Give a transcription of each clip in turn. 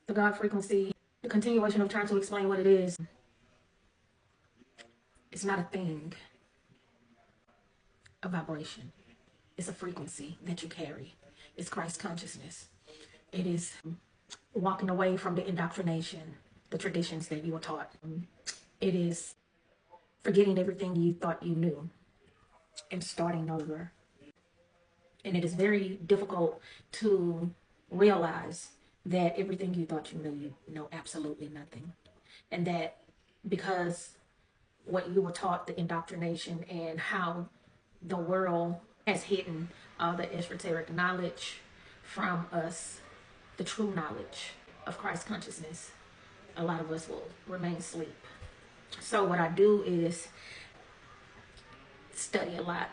The God frequency, the continuation of trying to explain what it is, it's not a thing, a vibration. It's a frequency that you carry. It's Christ consciousness. It is walking away from the indoctrination, the traditions that you were taught. It is forgetting everything you thought you knew and starting over. And it is very difficult to realize that everything you thought you knew, you know absolutely nothing. And that because what you were taught, the indoctrination, and how the world has hidden all the esoteric knowledge from us, the true knowledge of Christ consciousness, a lot of us will remain asleep. So what I do is study a lot.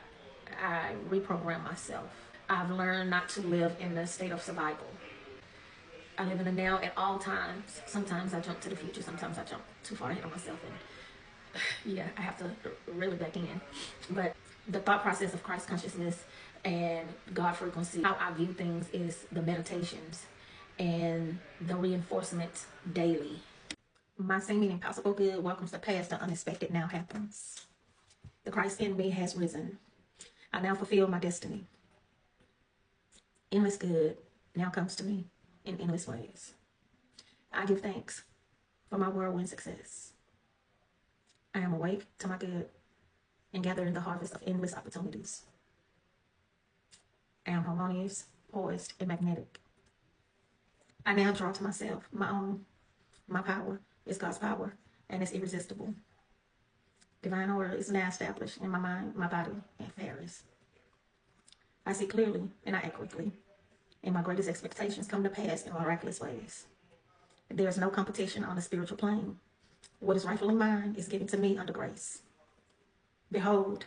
I reprogram myself. I've learned not to live in the state of survival. I live in the now at all times. Sometimes I jump to the future. Sometimes I jump too far ahead of myself. And yeah, I have to reel it back in. But the thought process of Christ consciousness and God frequency, how I view things is the meditations and the reinforcement daily. My same meaning possible good welcomes the past, the unexpected now happens. The Christ in me has risen. I now fulfill my destiny. Endless good now comes to me in endless ways. I give thanks for my whirlwind success. I am awake to my good and gathering the harvest of endless opportunities. I am harmonious, poised, and magnetic. I now draw to myself my own. My power is God's power, and it's irresistible. Divine order is now established in my mind, my body, and affairs. I see clearly and I act quickly, and my greatest expectations come to pass in miraculous ways. There is no competition on the spiritual plane. What is rightfully mine is given to me under grace. Behold,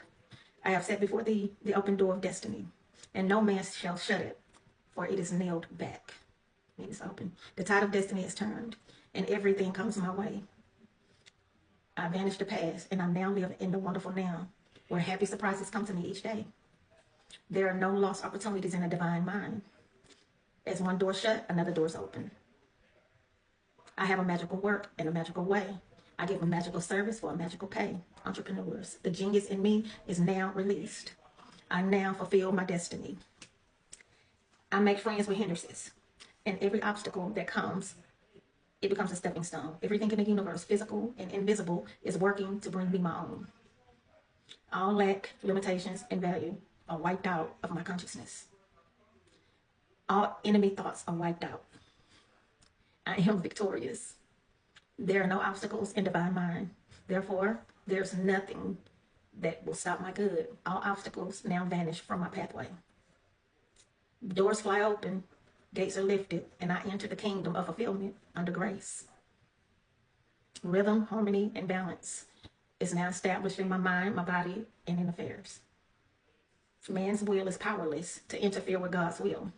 I have set before thee the open door of destiny, and no man shall shut it, for it is nailed back. It is open. The tide of destiny is turned, and everything comes my way. I vanish the past, and I now live in the wonderful now, where happy surprises come to me each day. There are no lost opportunities in the divine mind. As one door shut, another door is open. I have a magical work in a magical way. I give a magical service for a magical pay. Entrepreneurs, the genius in me is now released. I now fulfill my destiny. I make friends with hindrances, and every obstacle that comes, it becomes a stepping stone. Everything in the universe, physical and invisible, is working to bring me my own. All lack, limitations, and value are wiped out of my consciousness. All enemy thoughts are wiped out. I am victorious. There are no obstacles in divine mind. Therefore, there's nothing that will stop my good. All obstacles now vanish from my pathway. Doors fly open, gates are lifted, and I enter the kingdom of fulfillment under grace. Rhythm, harmony, and balance is now established in my mind, my body, and in affairs. Man's will is powerless to interfere with God's will.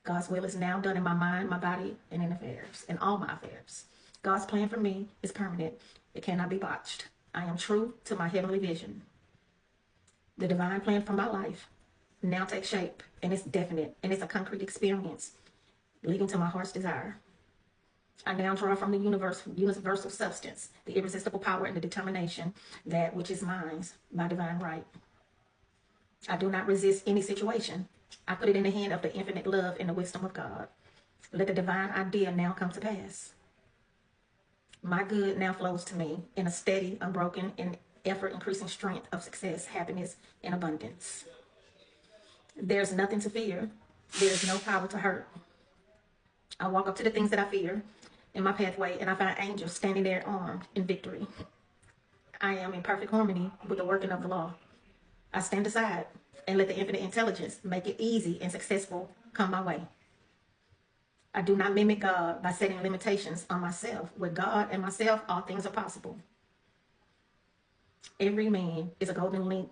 God's will is now done in my mind, my body, and in affairs, in all my affairs. God's plan for me is permanent. It cannot be botched. I am true to my heavenly vision. The divine plan for my life now takes shape, and it's definite, and it's a concrete experience, leading to my heart's desire. I now draw from the universal substance, the irresistible power and the determination, that which is mine by divine right. I do not resist any situation. I put it in the hand of the infinite love and the wisdom of God. Let the divine idea now come to pass. My good now flows to me in a steady, unbroken, and ever-increasing strength of success, happiness, and abundance. There's nothing to fear. There's no power to hurt. I walk up to the things that I fear in my pathway, and I find angels standing there armed in victory. I am in perfect harmony with the working of the law. I stand aside and let the infinite intelligence make it easy and successful come my way. I do not mimic God by setting limitations on myself. With God and myself, all things are possible. Every man is a golden link.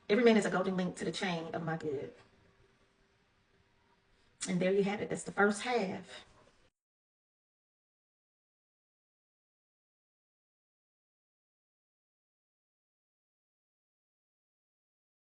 Every man is a golden link to the chain of my good. And there you have it. That's the first half